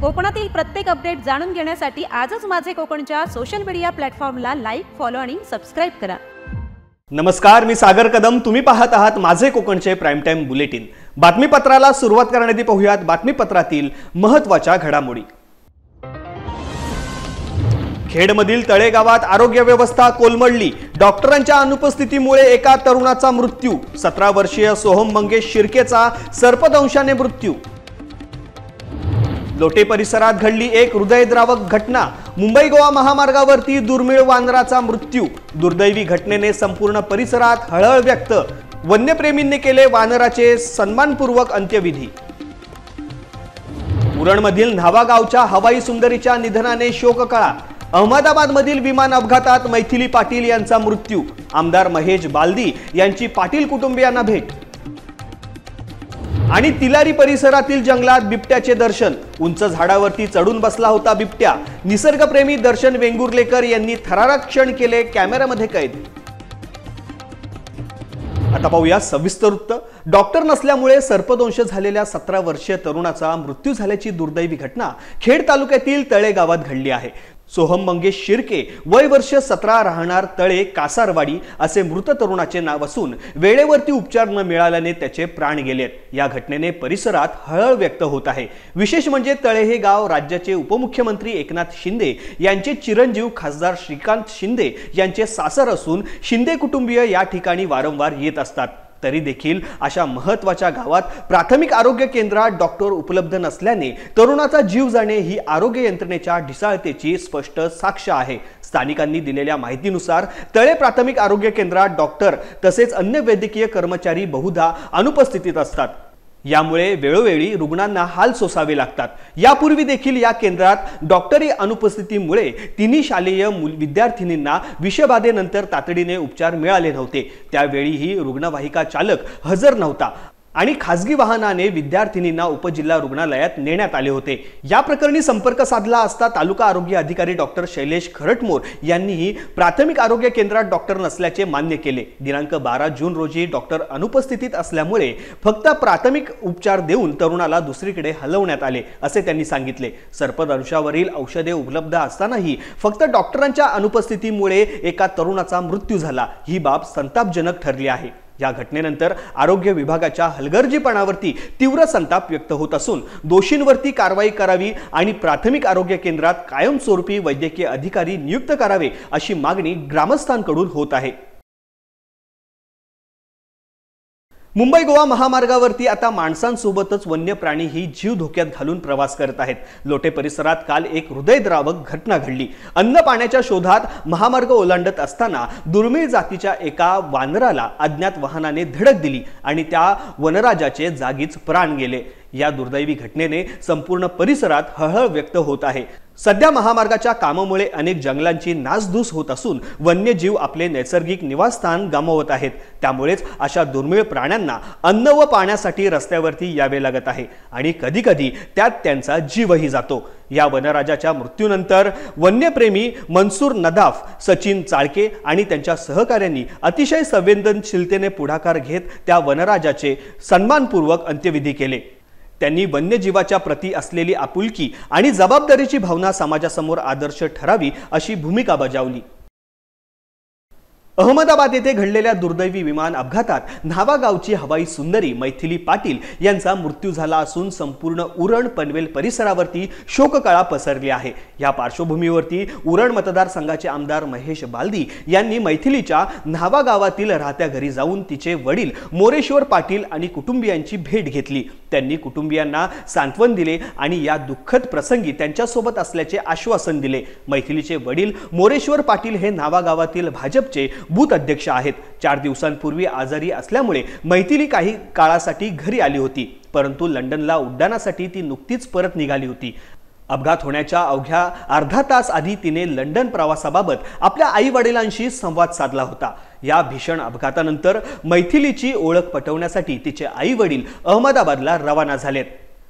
कोकणातील प्रत्येक अपडेट जाणून घेण्यासाठी आजच माझे कोकणच्या सोशल मीडिया प्लॅटफॉर्मला लाईक, फॉलो आणि सबस्क्राइब करा। नमस्कार, मी सागर कदम। तुम्ही पाहत आहात माझे कोकणचे प्राइम टाइम बुलेटिन। बातमीपत्राला सुरुवात करण्याआधी पाहूयात बातमीपत्रातील महत्त्वाच्या घडामोडी। खेडमधील तळे गावात आरोग्य व्यवस्था कोलमडली। डॉक्टरांच्या अनुपस्थितीमुळे एका तरुणाचा मृत्यू। 17 वर्षीय सोहम मंगेश शिर्केचा सर्पदंशाने मृत्यू। लोटे परिसरात घडली एक हृदयद्रावक घटना। मुंबई गोवा महामार्गावरती दुर्मिळ वानराचा मृत्यू। दुर्दैवी घटनेने संपूर्ण परिसरात हळहळ व्यक्त। वन्यप्रेमींनी केले वानराचे सन्मानपूर्वक अंत्यविधी। उरणमधील न्हावा गावच्या हवाई सुंदरीच्या निधनाने शोककळा। अहमदाबादमधील विमान अपघातात मैथिली पाटील यांचा मृत्यू। आमदार महेश बालदी यांची पाटील कुटुंबियांना भेट। आणि तिलारी परिसरातील जंगलात बिबट्याचे दर्शन। उंच झाडावरती चढून बसला होता बिबट्या। निसर्गप्रेमी दर्शन वेंगुर्लेकर यांनी थरारक क्षण केले कॅमेऱ्यामध्ये कैद। आता पाहूया सविस्तर वृत्त। डॉक्टर नसल्यामुळे सर्पदंश झालेल्या 17 वर्षीय तरुणाचा मृत्यू झाल्याची दुर्दैवी घटना खेड तालुक्यातील तळे गावात घडली आहे। सोहम मंगेश शिर्के वय वर्ष 17 राहणार तळे कासारवाडी असे मृत तरुणाचे नाव असून वेळेवरती उपचार न मिळाल्याने त्याचे प्राण गेलेत। या घटनेने परिसरात हळहळ व्यक्त होत आहे। विशेष म्हणजे तळे हे गाव राज्याचे उपमुख्यमंत्री एकनाथ शिंदे यांचे चिरंजीव खासदार श्रीकांत शिंदे यांचे सासर असून शिंदे कुटुंबीय या ठिकाणी वारंवार येत असतात। तरी देखील अशा महत्त्वाच्या गावात प्राथमिक आरोग्य केंद्रात डॉक्टर उपलब्ध नसल्याने तरुणाचा जीव जाणे ही आरोग्य यंत्रणेच्या ढिसाळतेची स्पष्ट साक्ष आहे। स्थानिकांनी दिलेल्या माहितीनुसार तळे प्राथमिक आरोग्य केंद्रात डॉक्टर तसेच अन्य वैद्यकीय कर्मचारी बहुधा अनुपस्थित असतात। यामुळे वेळोवेळी रुग्णांना हाल सोसावे लागतात। यापूर्वी देखील या केंद्रात डॉक्टरी अनुपस्थितीमुळे तिन्ही शालेय विद्यार्थिनींना विषबाधेनंतर तातडीने उपचार मिळाले नव्हते। त्यावेळीही रुग्णवाहिका चालक हजर नव्हता आणि खासगी वाहनाने विद्यार्थिनींना उपजिल्हा रुग्णालयात नेण्यात आले होते। या प्रकरणी संपर्क साधला असता तालुका आरोग्य अधिकारी डॉक्टर शैलेश खरटमोर यांनीही प्राथमिक आरोग्य केंद्रात डॉक्टर नसल्याचे मान्य केले। दिनांक 12 जून रोजी डॉक्टर अनुपस्थित असल्यामुळे फक्त प्राथमिक उपचार देऊन तरुणाला दुसरीकडे हलवण्यात आले असे त्यांनी सांगितले। सर्पदंशावरील औषधे उपलब्ध असतानाही फक्त डॉक्टरांच्या अनुपस्थितीमुळे एका तरुणाचा मृत्यू झाला। ही बाब संतापजनक ठरली आहे। या घटनेनंतर आरोग्य विभागाच्या हलगर्जीपणावरती तीव्र संताप व्यक्त होत असून दोषींवरती कारवाई करावी आणि प्राथमिक आरोग्य केंद्रात कायमस्वरूपी वैद्यकीय अधिकारी नियुक्त करावे अशी मागणी ग्रामस्थांकडून होत आहे। मुंबई गोवा महामार्गावरती आता माणसांसोबतच वन्य प्राणीही जीव धोक्यात घालून प्रवास करत आहेत। लोटे परिसरात काल एक हृदयद्रावक घटना घडली। अन्न पाण्याच्या शोधात महामार्ग ओलांडत असताना दुर्मिळ जातीच्या एका वानराला अज्ञात वाहनाने धडक दिली आणि त्या वनराजाचे जागीच प्राण गेले। या दुर्दैवी घटनेने संपूर्ण परिसरात हळहळ व्यक्त होत आहे। सध्या महामार्गाच्या कामामुळे अनेक जंगलांची नासधूस होत असून वन्यजीव आपले नैसर्गिक निवासस्थान गमावत आहेत। त्यामुळेच अशा दुर्मिळ प्राण्यांना अन्न व पाण्यासाठी रस्त्यावरती यावे लागत आहे आणि कधीकधी त्यात त्यांचा जीवही जातो। या वनराजाच्या मृत्यूनंतर वन्यप्रेमी मनसूर नदाफ, सचिन चाळके आणि त्यांच्या सहकाऱ्यांनी अतिशय संवेदनशीलतेने पुढाकार घेत त्या वनराजाचे सन्मानपूर्वक अंत्यविधी केले। त्यांनी वन्यजीवाच्या प्रती असलेली आपुलकी आणि जबाबदारीची भावना समाजासमोर आदर्श ठरावी अशी भूमिका बजावली। अहमदाबाद येथे घडलेल्या दुर्दैवी विमान अपघातात न्हावा गावची हवाई सुंदरी मैथिली पाटील यांचा मृत्यू झाला असून संपूर्ण उरण पनवेल परिसरावरती शोककळा पसरली आहे। या पार्श्वभूमीवरती उरण मतदारसंघाचे आमदार महेश बालदी यांनी मैथिलीच्या न्हावा गावातील राहत्या घरी जाऊन तिचे वडील मोरेश्वर पाटील आणि कुटुंबियांची भेट घेतली। त्यांनी कुटुंबियांना सांत्वन दिले आणि या दुःखद प्रसंगी त्यांच्यासोबत असल्याचे आश्वासन दिले। मैथिलीचे वडील मोरेश्वर पाटील हे न्हावा गावातील भाजपचे बूथ अध्यक्ष आहेत। 4 दिवसांपूर्वी आजारी असल्यामुळे मैथिली काही काळासाठी घरी आली होती, परंतु लंडनला उड्डाणासाठी ती नुकतीच परत निघाली होती। अपघात होण्याच्या अवघ्या अर्धा तास आधी तिने लंडन प्रवासाबाबत आपल्या आई वडिलांशी संवाद साधला होता। या भीषण अपघातानंतर मैथिलीची ओळख पटवण्यासाठी तिचे आई वडील अहमदाबादला रवाना झालेत।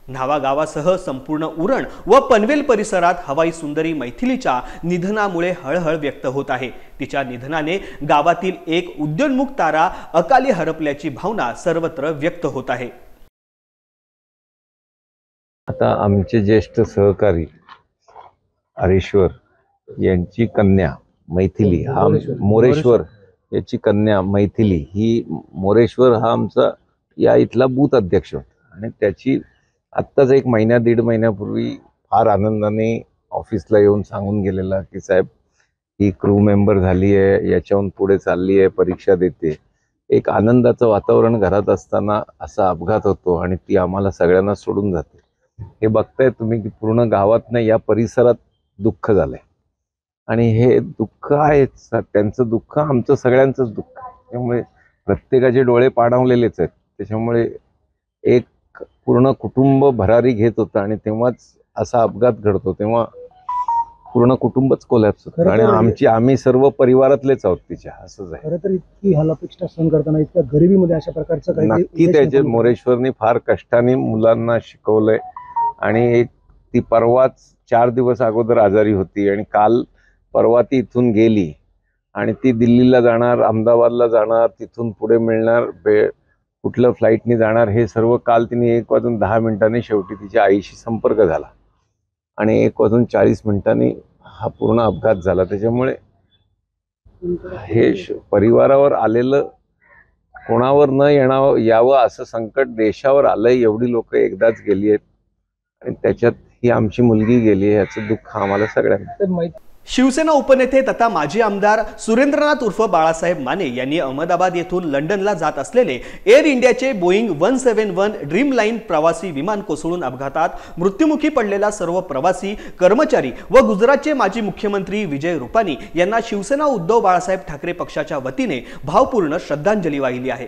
न्हावा गावासह संपूर्ण उरण व पनवेल परिसरात हवाई सुंदरी मैथिलीच्या निधनामुळे हळहळ व्यक्त होत आहे। तिच्या निधनाने गावातील एक उद्योन्मुख तारा अकाली हरपल्याची भावना सर्वत्र व्यक्त होत आहे। आता आमचे ज्येष्ठ सहकारी हरेश्वर यांची कन्या मैथिली हा मोरेश्वर याची कन्या मैथिली ही मोरेश्वर हा आमचा या इथला बूथ अध्यक्ष होता आणि त्याची आत्ताच एक दीड महिन्यापूर्वी फार आनंदाने ऑफिसला येऊन सांगून गेलेला की साहेब ही क्रू मेंबर झाली आहे, याच्याहून पुढे चालली आहे, परीक्षा देते. एक आनंदाचं वातावरण घरात असताना असा अपघात होतो आणि ती आम्हाला सगळ्यांना सोडून जाते. हे बघताय तुम्ही की पूर्ण गावातनं या परिसरात दुःख झालंय आणि हे दुःख आहे, त्यांचं दुःख आमचं सगळ्यांचंच दुःख. त्यामुळे प्रत्येकाचे डोळे पाणावलेलेच आहेत. त्याच्यामुळे एक पूर्ण कुटुंब भरारी घेत होतं आणि तेव्हाच असा अपघात घडतो तेव्हा पूर्ण कुटुंबच कोलॅप्स होतं आणि आम्ही सर्व परिवारातलेच आहोत तिच्या. असंच आहे. खरं तर इतकी हालापेक्षा सहन करताना इतक्या गरिबीमध्ये अशा प्रकारचं काही नक्की त्याचे मोरेश्वरनी फार कष्टाने मुलांना शिकवलंय आणि ती परवाच 4 दिवस अगोदर आजारी होती आणि काल परवा ती इथून गेली आणि ती दिल्लीला जाणार, अहमदाबादला जाणार, तिथून पुढे मिळणार कुठलं फ्लाईटनी जाणार हे सर्व काल तिने 1:10 शेवटी तिच्या आईशी संपर्क झाला आणि 1:40 हा पूर्ण अपघात झाला. त्याच्यामुळे हे परिवारावर आलेलं कोणावर न यावं असं संकट देशावर आलंय. एवढी लोक एकदाच गेली आहेत आणि त्याच्यात ही आमची मुलगी गेली आहे याचं दुःख आम्हाला सगळ्यांना. शिवसेना उपनेते तथा माजी आमदार सुरेंद्रनाथ उर्फ बाळासाहेब माने यांनी अहमदाबाद येथून लंडनला जात असलेले एअर इंडियाचे बोईंग 171 ड्रीम लाईन प्रवासी विमान कोसळून अपघातात मृत्युमुखी पडलेला सर्व प्रवासी, कर्मचारी व गुजरातचे माजी मुख्यमंत्री विजय रुपानी यांना शिवसेना उद्धव बाळासाहेब ठाकरे पक्षाच्या वतीने भावपूर्ण श्रद्धांजली वाहिली आहे.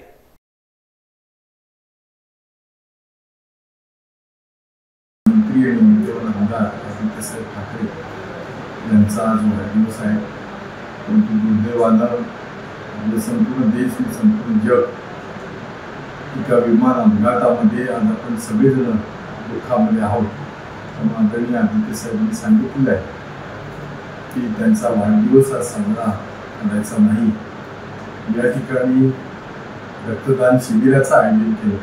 यांचा आज वाढदिवस आहे. परंतु दुर्दैवानं आपलं संपूर्ण देश आणि संपूर्ण जग एका विमान अपघातामध्ये आज आपण सगळेजण दुःखामध्ये आहोत. त्यामुळे आदरणीय आदित्य साहेबांनी सांगितलेलं आहे की त्यांचा वाढदिवस आज साजरा करायचा नाही. या ठिकाणी रक्तदान शिबिराचं आयोजन केलं.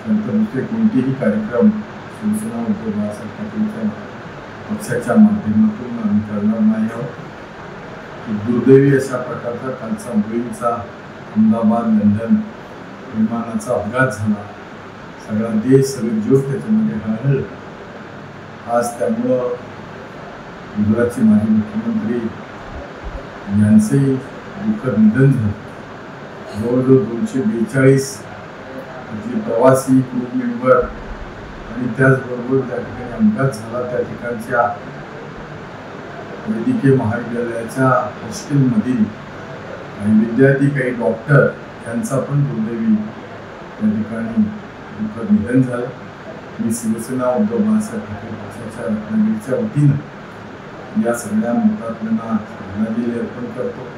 नंतर दुसरे कोणतेही कार्यक्रम शिवसेना उद्धव बाळासाहेब ठाकरेंच्या पक्षाच्या माध्यमातून आम्ही करणार नाही आहोत. दुर्दैवी अशा प्रकारचा कालचा बोईंगचा अहमदाबाद लंडन विमानाचा अपघात झाला. सगळा देश, सगळे जग त्याच्यामध्ये हळहळ. आज त्यामुळं गुजरातचे माजी मुख्यमंत्री यांचंही दुःखद निधन झालं. जवळजवळ 242 प्रवासी, क्रू मेंबर आणि त्याचबरोबर त्या ठिकाणी अपघात झाला त्या ठिकाणच्या वैद्यकीय महाविद्यालयाच्या हॉस्टेलमधील काही विद्यार्थी, काही डॉक्टर यांचा पण दुर्दैवी त्या ठिकाणी दुःखद निधन झालं. मी शिवसेना उद्धव बाळासाहेब ठाकरे पक्षाच्या रत्नागिरीच्या वतीनं या सगळ्या मृतात्म्यांना श्रद्धांजली अर्पण करतो.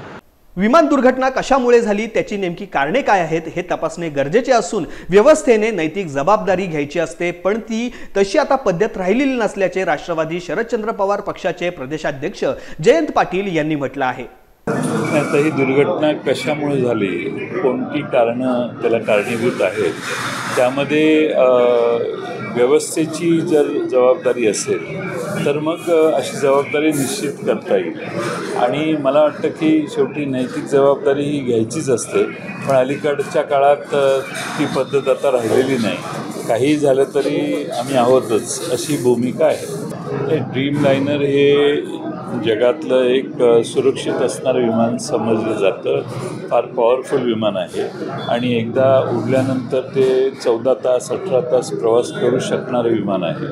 विमान दुर्घटना कशामुळे झाली, त्याची नेमकी कारणे काय आहेत हे तपासणे गरजेचे असून व्यवस्थेने नैतिक जबाबदारी घ्यायची असते, पण ती तशी आता पद्धत राहिलेली नसल्याचे राष्ट्रवादी शरदचंद्र पवार पक्षाचे प्रदेशाध्यक्ष जयंत पाटील यांनी म्हटलं आहे. आता ही दुर्घटना कशामुळे झाली, कोणती कारणं त्याला कारणीभूत आहेत, त्यामध्ये व्यवस्थेची जर जबाबदारी असेल तर मग अशी जबाबदारी निश्चित करता येईल. आणि मला वाटतं की शेवटी नैतिक जबाबदारी ही घ्यायचीच असते, पण अलीकडच्या काळात ती पद्धत आता राहिलेली नाही. काही झालं तरी आम्ही आहोतच अशी भूमिका आहे. ड्रीम लायनर हे जगातलं एक सुरक्षित असणारं विमान समजलं जातं. फार पॉवरफुल विमान आहे आणि एकदा उडल्यानंतर ते 14 तास 18 तास प्रवास करू शकणारं विमान आहे.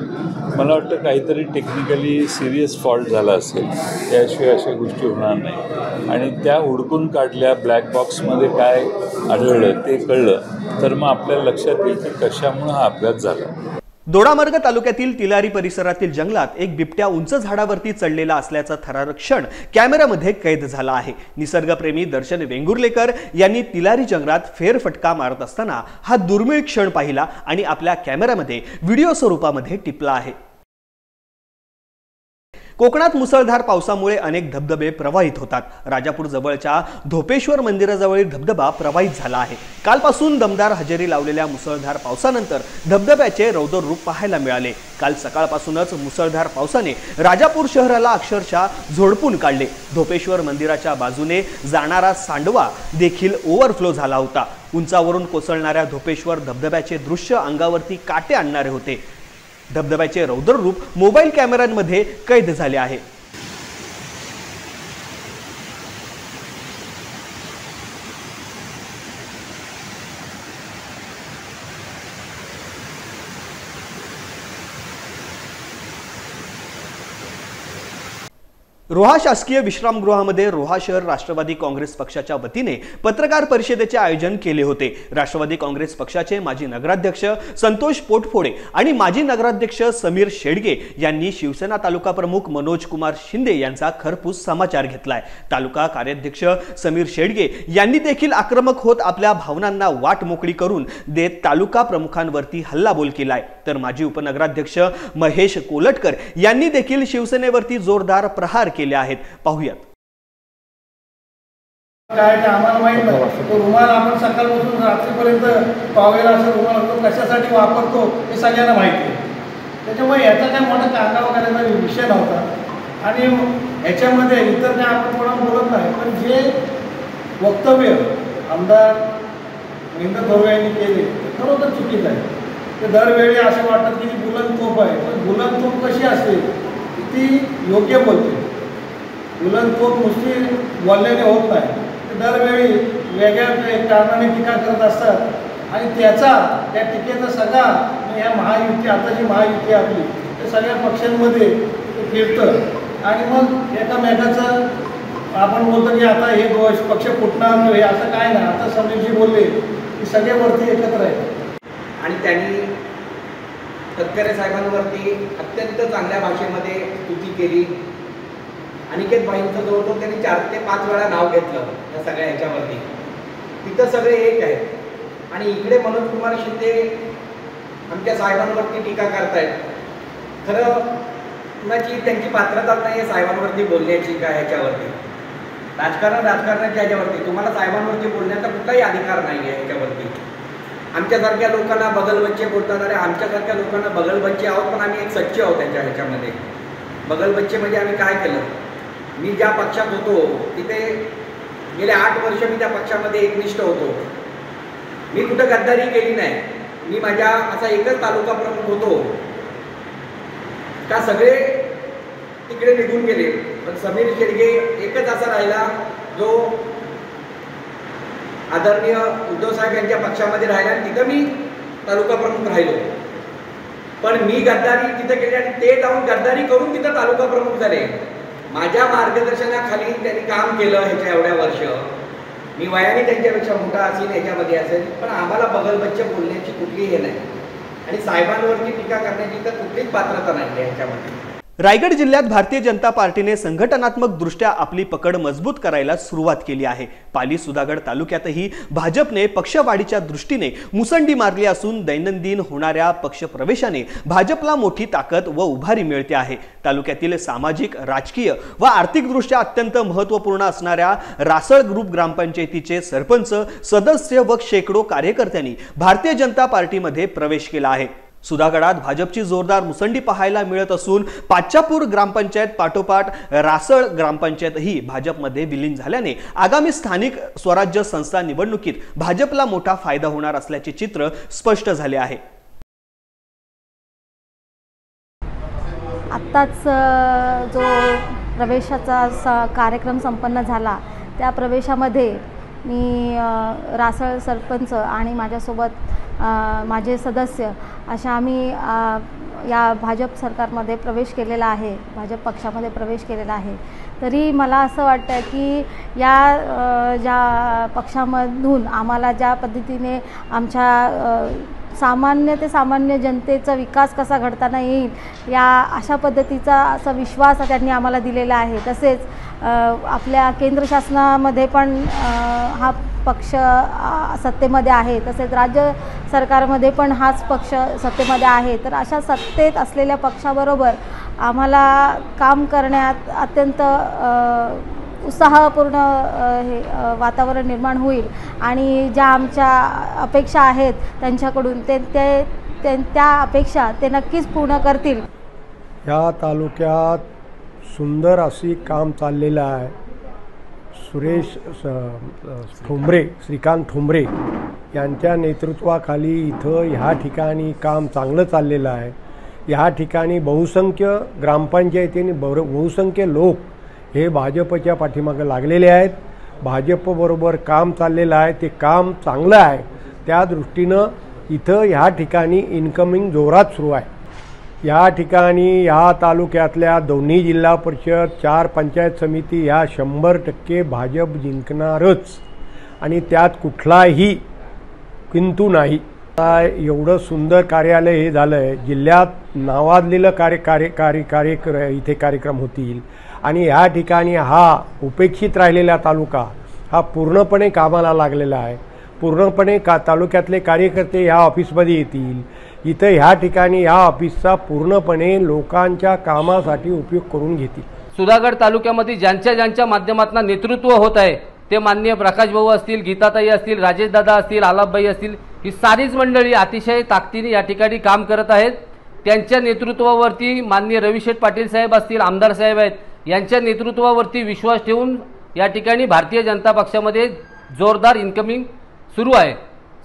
मला वाटतं काहीतरी टेक्निकली सिरियस फॉल्ट झाला असेल, त्याशिवाय अशा गोष्टी होणार नाही. आणि त्या हुडकून काढल्या, ब्लॅक बॉक्समध्ये काय आढळलं ते कळलं तर मग आपल्याला लक्षात येईल की कशामुळं हा अपघात झाला. दोडामार्ग तालुक्यातील तिलारी परिसरातील जंगलात एक बिबट्या उंच झाडावरती चढलेला असल्याचा थरारक क्षण कॅमेऱ्यामध्ये कैद झाला आहे. निसर्गप्रेमी दर्शन वेंगुर्लेकर यांनी तिलारी जंगलात फेरफटका मारत असताना हा दुर्मिळ क्षण पाहिला आणि आपल्या कॅमेऱ्यामध्ये व्हिडिओ स्वरूपामध्ये टिपला आहे. कोकणात मुसळधार पावसामुळे अनेक धबधबे प्रवाहित होतात. राजापूर जवळच्या धोपेश्वर मंदिराजवळील धबधबा प्रवाहित झाला आहे. कालपासून दमदार हजेरी लावलेल्या मुसळधार पावसानंतर धबधब्याचे रौद्र रूप पाहायला मिळाले. काल सकाळपासूनच मुसळधार पावसाने राजापूर शहराला अक्षरशः झोडपून काढले. धोपेश्वर मंदिराच्या बाजूने जाणारा सांडवा देखील ओव्हरफ्लो झाला होता. उंचावरून कोसळणाऱ्या धोपेश्वर धबधब्याचे दृश्य अंगावरती काटे आणणारे होते. धबधब्याचे रौद्र रूप मोबाईल कॅमेऱ्यांमध्ये कैद झाले आहे. रोहा शासकीय विश्रामगृहामध्ये रोहा शहर राष्ट्रवादी काँग्रेस पक्षाच्या वतीने पत्रकार परिषदेचे आयोजन केले होते. राष्ट्रवादी काँग्रेस पक्षाचे माजी नगराध्यक्ष संतोष पोटफोडे आणि माजी नगराध्यक्ष समीर शेडगे यांनी शिवसेना तालुका प्रमुख मनोज कुमार शिंदे यांचा खरपूस समाचार घेतलाय. तालुका कार्याध्यक्ष समीर शेडगे यांनी देखील आक्रमक होत आपल्या भावनांना वाट मोकळी करून देत तालुका प्रमुखांवरती हल्लाबोल केलाय. तर माजी उपनगराध्यक्ष महेश कोलटकर यांनी देखील शिवसेनेवरती जोरदार प्रहार केले आहेत. पाहूयात. काय ते आम्हाला माहित नाही. तो रुमाल आपण सकाळपासून रात्रीपर्यंत पावेला असं रुमाल तो कशासाठी वापरतो हे सगळ्यांना माहिती आहे. त्याच्यामुळे याचा काय मोठा काका वगैरेचा विषय नव्हता. आणि ह्याच्यामध्ये इतर काय आपण कोणा बोलत नाही. पण जे वक्तव्य आमदार महेंद्र थोरवे यांनी केले ते खरोखर चुकीचं आहे. ते दरवेळी असं वाटतं की बुलंद तोफ आहे. पण बुलंद तोफ कशी असते ती योग्य बोलते. बुलंद तोफ नुसती बोलल्याने होत नाही. ते दरवेळी वेगळ्या कारणाने टीका करत असतात आणि त्या टीकेचा सगळा ह्या महायुती आता जी महायुती आपली ते सगळ्या पक्षांमध्ये फिरतं आणि मग एकामेकाचं आपण बोलतो की आता हे दोष पक्ष फुटणार नाही असं काय नाही. आता समीरजी बोलले की सगळे वरती एकत्र आहेत आणि त्यांनी तटकरे साहेबांवरती अत्यंत चांगल्या भाषेमध्ये स्तुती केली. अनिकेत भाईंचं जवळजवळ त्यांनी 4 ते 5 वेळा नाव घेतलं या सगळ्या ह्याच्यावरती. तिथं सगळे एक आहेत आणि इकडे मनोज कुमार शिंदे आमच्या साहेबांवरती टीका करतायत. खरं कुणाची त्यांची पात्रता नाही आहे साहेबांवरती बोलण्याची का ह्याच्यावरती. राजकारणाच्या ह्याच्यावरती तुम्हाला साहेबांवरती बोलण्याचा कुठलाही अधिकार नाही आहे ह्याच्यावरती. आमच्यासारख्या लोकांना बगलबच्चे बोलतात. अरे आमच्यासारख्या लोकांना बगलबच्चे आहोत पण आम्ही एक सच्चे आहोत त्यांच्या ह्याच्यामध्ये. बगलबच्चे म्हणजे आम्ही काय केलं. मी ज्या पक्षात होतो तिथे गेले 8 वर्ष मी त्या पक्षामध्ये एकनिष्ठ होतो. मी कुठं गद्दारी केली नाही. मी माझ्या असा एकच तालुका प्रमुख होतो का सगळे तिकडे निघून गेले. पण समीर शेडगे एकच असा राहिला जो आदरणीय उद्धव साहेब यांच्या पक्षामध्ये राहिला आणि तिथं मी तालुका प्रमुख राहिलो. पण मी गद्दारी तिथं केली आणि ते जाऊन गद्दारी करून तिथं तालुका प्रमुख झाले. माझ्या मार्गदर्शनाखाली त्यांनी काम केलं ह्याच्या एवढ्या वर्ष. मी वयाने त्यांच्यापेक्षा मोठा असेल ह्याच्यामध्ये असेल पण आम्हाला बगलबच्चे बोलण्याची कुठली हे नाही आणि साहेबांवरती टीका करण्याची तर कुठलीच पात्रता नाही आहे ह्याच्यामध्ये. रायगड जिल्ह्यात भारतीय जनता पार्टीने संघटनात्मक दृष्ट्या आपली पकड मजबूत करायला सुरुवात केली आहे. पाली सुधागड तालुक्यातही भाजपने पक्षवाढीच्या दृष्टीने मुसंडी मारली असून दैनंदिन होणाऱ्या पक्ष प्रवेशाने भाजपला मोठी ताकद व उभारी मिळते आहे. तालुक्यातील सामाजिक, राजकीय व आर्थिकदृष्ट्या अत्यंत महत्त्वपूर्ण असणाऱ्या रासळ ग्रुप ग्रामपंचायतीचे सरपंच, सदस्य व शेकडो कार्यकर्त्यांनी भारतीय जनता पार्टीमध्ये प्रवेश केला आहे. सुधागडात भाजपची जोरदार मुसंडी पाहायला मिळत असून पाचापूर ग्रामपंचायत पाठोपाठ रासळ ग्रामपंचायतही भाजपमध्ये विलीन झाल्याने आगामी स्थानिक स्वराज्य संस्था निवडणुकीत भाजपला मोठा फायदा होणार असल्याचे चित्र स्पष्ट झाले आहे. आत्ताच जो प्रवेशाचा कार्यक्रम संपन्न झाला त्या प्रवेशामध्ये मी रासळ सरपंच आणि माझ्यासोबत माझे सदस्य अशा आम्ही या भाजप सरकारमध्ये प्रवेश केलेला आहे, भाजप पक्षामध्ये प्रवेश केलेला आहे. तरी मला असं वाटतं की या ज्या पक्षामधून आम्हाला ज्या पद्धतीने आमच्या सामान्य ते सामान्य जनतेचा विकास कसा घडताना येईल या अशा पद्धतीचा असा विश्वास त्यांनी आम्हाला दिलेला आहे. तसेच आपल्या केंद्र शासनामध्ये पण हा पक्ष सत्तेमध्ये आहे, तसेच राज्य सरकारमध्ये पण हाच पक्ष सत्तेमध्ये आहे. तर अशा सत्तेत असलेल्या पक्षाबरोबर आम्हाला काम करण्यात अत्यंत उत्साहपूर्ण वातावरण निर्माण होईल आणि ज्या आमच्या अपेक्षा आहेत त्यांच्याकडून त्या अपेक्षा ते नक्कीच पूर्ण करतील. या तालुक्यात सुंदर अशी काम चाललेलं आहे. श्रीकांत ठोंबरे यांच्या नेतृत्वाखाली इथं ह्या ठिकाणी काम चांगलं चाललेलं आहे. ह्या ठिकाणी बहुसंख्य ग्रामपंचायतीने बहुसंख्य लोक हे भाजपच्या पाठीमागे लागलेले आहेत. भाजपबरोबर काम चाललेलं आहे. ते काम चांगलं आहे. त्या दृष्टीनं इथं ह्या ठिकाणी इन्कमिंग जोरात सुरू आहे. या ठिकाणी ह्या तालुक्यातल्या दोन्ही जिल्हा परिषद 4 पंचायत समिती ह्या 100% भाजप जिंकणारच आणि त्यात कुठलाही किंतु नाही. एवढं सुंदर कार्यालय हे झालं आहे. जिल्ह्यात नावाजलेलं इथे कार्यक्रम होतील आणि ह्या ठिकाणी हा उपेक्षित राहिलेला तालुका हा पूर्णपणे कामाला लागलेला आहे. पूर्णपणे तालुक्यातले कार्यकर्ते ह्या ऑफिसमध्ये येतील. इथं ह्या ठिकाणी ह्या ऑफिसचा पूर्णपणे लोकांच्या कामासाठी उपयोग करून घेतील. सुधागड तालुक्यामध्ये ज्यांच्या माध्यमातून नेतृत्व होत आहे ते माननीय प्रकाश भाऊ असतील, गीताताई असतील, राजेश दादा असतील, आलापबाई असतील, ही सारीच मंडळी अतिशय ताकदीने या ठिकाणी काम करत आहेत. त्यांच्या नेतृत्वावरती माननीय रविशेठ पाटील साहेब असतील, आमदार साहेब आहेत, यांच्या नेतृत्वावरती विश्वास ठेवून या ठिकाणी भारतीय जनता पक्षामध्ये जोरदार इन्कमिंग सुरू आहे.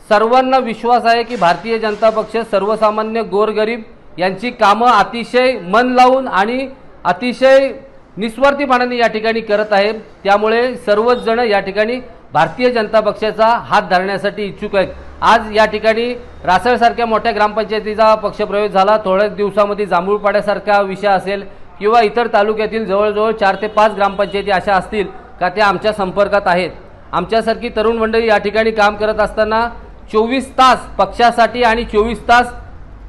सर्वांना विश्वास आहे की भारतीय जनता पक्ष सर्वसामान्य गोरगरीब यांची कामं अतिशय मन लावून आणि अतिशय निस्वार्थीपणाने या ठिकाणी करत आहे. त्यामुळे सर्वच जण या ठिकाणी भारतीय जनता पक्षाचा हात धरण्यासाठी इच्छुक आहेत. आज या ठिकाणी रासळसारख्या मोठ्या ग्रामपंचायतीचा पक्षप्रवेश झाला. थोड्याच दिवसामध्ये जांभूळपाड्यासारखा विषय असेल किंवा इतर तालुक्यातील जवळजवळ 4 ते 5 ग्रामपंचायती अशा असतील का त्या आमच्या संपर्कात आहेत. आमच्यासारखी तरुण मंडळी या ठिकाणी काम करत असताना 24 तास पक्षासाठी आणि 24 तास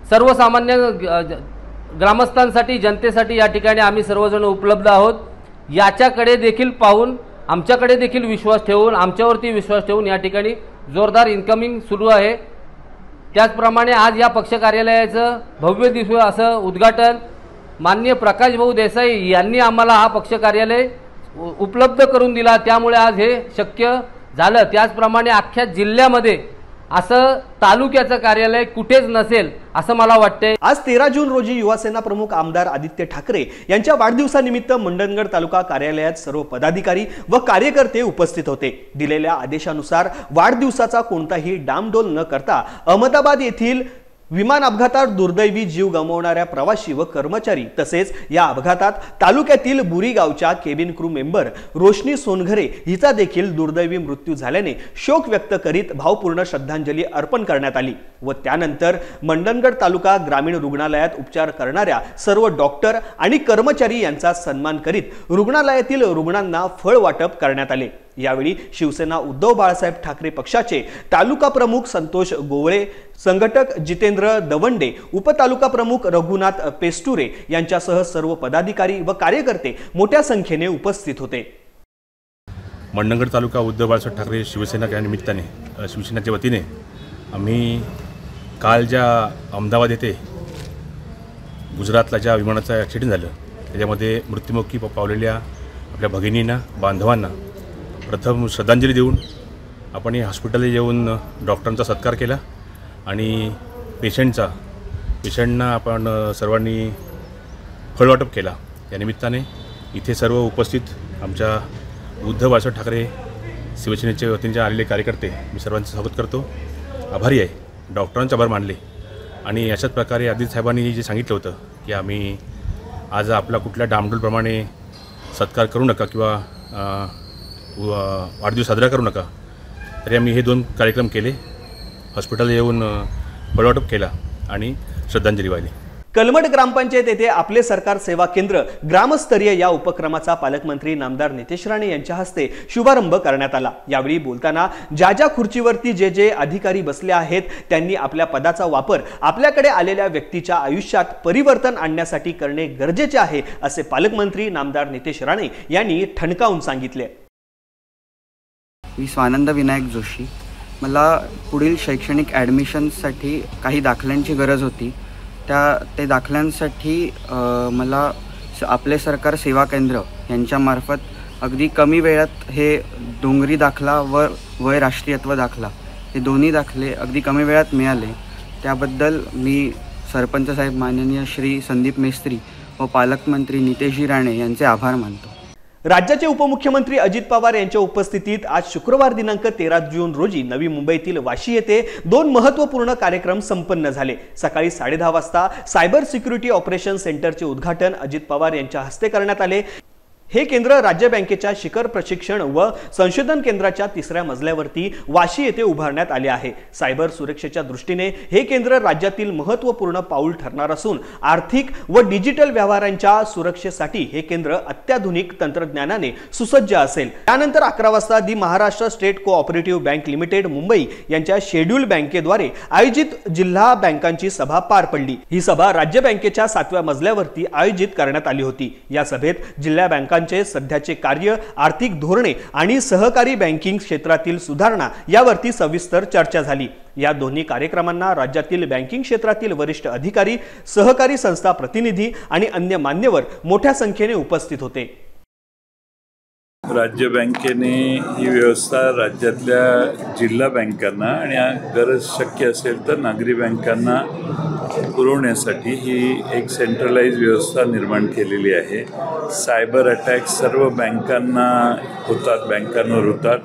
सर्वसामान्य ग्रामस्थांसाठी, जनतेसाठी या ठिकाणी आम्ही सर्वजण उपलब्ध आहोत. याच्याकडे देखील पाहून, आमच्याकडे देखील विश्वास ठेवून, आमच्यावरती विश्वास ठेवून या ठिकाणी जोरदार इन्कमिंग सुरू आहे. त्याचप्रमाणे आज या पक्ष कार्यालयाचं भव्य दिव्य असं उद्घाटन माननीय प्रकाश भाऊ देसाई यांनी आम्हाला हा पक्ष कार्यालय उपलब्ध करून दिला. त्यामुळे आज हे शक्य झालं. त्याचप्रमाणे अख्ख्या जिल्ह्यामध्ये असं तालुक्याचं कार्यालय कुठेच नसेल असं मला वाटतंय. आज 13 जून रोजी युवासेना प्रमुख आमदार आदित्य ठाकरे यांच्या वाढदिवसानिमित्त मंडणगड तालुका कार्यालयात सर्व पदाधिकारी व कार्यकर्ते उपस्थित होते. दिलेल्या आदेशानुसार वाढदिवसाचा कोणताही डामडोल न करता अहमदाबाद येथील विमान अपघातात दुर्दैवी जीव गमावणाऱ्या प्रवासी व कर्मचारी तसेच या अपघातात तालुक्यातील बुरी गावच्या केबिन क्रू मेंबर रोशनी सोनघरे हिचा देखील दुर्दैवी मृत्यू झाल्याने शोक व्यक्त करीत भावपूर्ण श्रद्धांजली अर्पण करण्यात आली व त्यानंतर मंडणगड तालुका ग्रामीण रुग्णालयात उपचार करणाऱ्या सर्व डॉक्टर आणि कर्मचारी यांचा सन्मान करीत रुग्णालयातील रुग्णांना फळ वाटप करण्यात आले. यावेळी शिवसेना उद्धव बाळासाहेब ठाकरे पक्षाचे तालुका प्रमुख संतोष गोवळे, संघटक जितेंद्र दवंडे, उपतालुका प्रमुख रघुनाथ पेस्टुरे यांच्यासह सर्व पदाधिकारी व कार्यकर्ते मोठ्या संख्येने उपस्थित होते. मंडणगड तालुका उद्धव बाळासाहेब ठाकरे शिवसेना या निमित्ताने शिवसेनेच्या वतीने आम्ही काल ज्या अहमदाबाद येथे गुजरातला ज्या विमानाचं ॲक्सिडेंट झालं त्याच्यामध्ये मृत्युमुखी पावलेल्या आपल्या भगिनींना, बांधवांना प्रथम श्रद्धांजली देऊन आपण हे हॉस्पिटलला येऊन डॉक्टरांचा सत्कार केला आणि पेशंटना आपण सर्वांनी फळवाटप केला. या निमित्ताने इथे सर्व उपस्थित आमच्या उद्धव बाळासाहेब ठाकरे शिवसेनेच्या वतीने आलेले कार्यकर्ते मी सर्वांचं स्वागत करतो. आभारी आहे. डॉक्टरांचे आभार मानले आणि अशाच प्रकारे आदित्य साहेबांनी जे सांगितलं होतं की आम्ही आज आपला कुठल्या डामडोलप्रमाणे सत्कार करू नका किंवा वाढदिवस साजरा करू नका, तरी आम्ही हे 2 कार्यक्रम केले. हॉस्पिटलला येऊन फळवाटप केला आणि श्रद्धांजली वाहिली. कलमड ग्रामपंचायत येथे आपले सरकार सेवा केंद्र ग्रामस्तरीय या उपक्रमाचा पालकमंत्री नामदार नितेश राणे यांच्या हस्ते शुभारंभ करण्यात आला. यावेळी बोलताना ज्या खुर्चीवरती जे अधिकारी बसले आहेत त्यांनी आपल्या पदाचा वापर आपल्याकडे आलेल्या व्यक्तीच्या आयुष्यात परिवर्तन आणण्यासाठी करणे गरजेचे आहे असे पालकमंत्री नामदार नितेश राणे यांनी ठणकावून सांगितले. मी स्वानंद विनायक जोशी. मला पुढील शैक्षणिक ॲडमिशनसाठी काही दाखल्यांची गरज होती. ते दाखल्यांसाठी मला आपले सरकार सेवा केंद्र यांच्यामार्फत अगदी कमी वेळात हे डोंगरी दाखला व वय राष्ट्रीयत्व दाखला हे दोन्ही दाखले अगदी कमी वेळात मिळाले. त्याबद्दल मी सरपंच साहेब माननीय श्री संदीप मेस्त्री व पालकमंत्री नितेशजी राणे यांचे आभार मानतो. राज्याचे उपमुख्यमंत्री अजित पवार यांच्या उपस्थितीत आज शुक्रवार दिनांक 13 जून रोजी नवी मुंबईतील वाशी येथे 2 महत्त्वपूर्ण कार्यक्रम संपन्न झाले. सकाळी 10:30 वाजता सायबर सिक्युरिटी ऑपरेशन सेंटरचे उद्घाटन अजित पवार यांच्या हस्ते करण्यात आले. हे केंद्र राज्य बँकेच्या शिखर प्रशिक्षण व संशोधन केंद्राच्या 3ऱ्या मजल्यावरती वाशी येथे उभारण्यात आले आहे. सायबर सुरक्षेच्या दृष्टीने हे केंद्र राज्यातील महत्त्वपूर्ण पाऊल ठरणार असून आर्थिक व डिजिटल व्यवहारांच्या सुरक्षेसाठी हे केंद्र अत्याधुनिक तंत्रज्ञानाने सुसज्ज असेल. त्यानंतर 11 वाजता the Maharashtra state cooperative bank limited Mumbai यांच्या शेड्यूल बँकेद्वारे आयोजित जिल्हा बँकांची सभा पार पडली. ही सभा राज्य बँकेच्या 7व्या मजल्यावरती आयोजित करण्यात आली होती. या सभेत जिल्हा बँका सध्याचे कार्य, आर्थिक धोरणे आणि सहकारी बँकिंग क्षेत्रातील सुधारणा यावरती सविस्तर चर्चा झाली. या दोन्ही कार्यक्रमांना राज्यातील बँकिंग क्षेत्रातील वरिष्ठ अधिकारी, सहकारी संस्था प्रतिनिधी आणि अन्य मान्यवर मोठ्या संख्येने उपस्थित होते. राज्य बँकेने ही व्यवस्था राज्यातल्या जिल्हा बँकांना आणि गरज शक्य असेल तर नागरी बँकांना पुरवण्यासाठी ही एक सेंट्रलाइज व्यवस्था निर्माण केलेली आहे. सायबर अटॅक सर्व बँकांना होतात, बँकांवर होतात.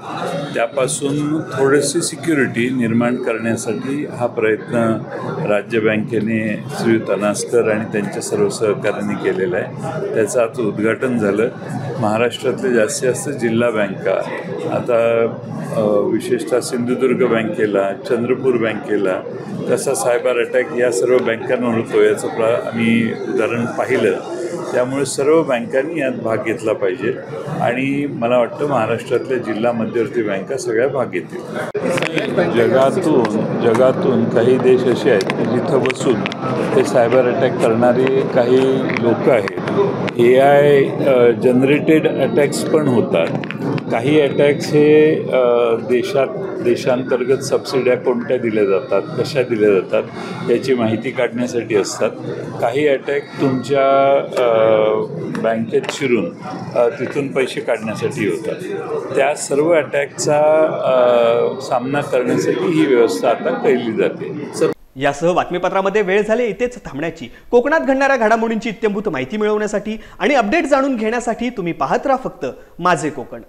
त्यापासून थोडीशी सिक्युरिटी निर्माण करण्यासाठी हा प्रयत्न राज्य बँकेने श्रीयुत अनास्कर आणि त्यांच्या सर्व सहकार्यांनी केलेला आहे. त्याचं आज उद्घाटन झालं. महाराष्ट्रातले जास्तीत जास्त जिल्हा बँका आता विशेषतः सिंधुदुर्ग बँकेला, चंद्रपूर बँकेला कसा सायबर अटॅक या सर्व बँकांवर होतो याचं आम्ही उदाहरण पाहिलं. त्यामुळे सर्व बँकांनी यात भाग घेतला पाहिजे आणि मला वाटतं महाराष्ट्रातल्या जिल्हा मध्यवर्ती बँका सगळ्या भाग घेतील. जगातून काही देश असे आहेत की जिथं बसून ते सायबर अटॅक करणारे काही लोक आहेत. AI जनरेटेड अटॅक्स पण होतात. काही अटॅक्स हे देशांतर्गत सबसिड्या कोणत्या दिल्या जातात, कशा दिल्या जातात याची माहिती काढण्यासाठी असतात. काही अटॅक तुमच्या बँकेत शिरून तिथून पैसे काढण्यासाठी होतात. त्या सर्व अटॅकचा सामना करण्यासाठी ही व्यवस्था आता केली जाते. यासह बातमीपत्रामध्ये वेळ झाले इथेच थांबण्याची. कोकणात घडणाऱ्या घडामोडींची इत्थंभूत माहिती मिळवण्यासाठी आणि अपडेट जाणून घेण्यासाठी तुम्ही पाहत राहा फक्त माझे कोकण.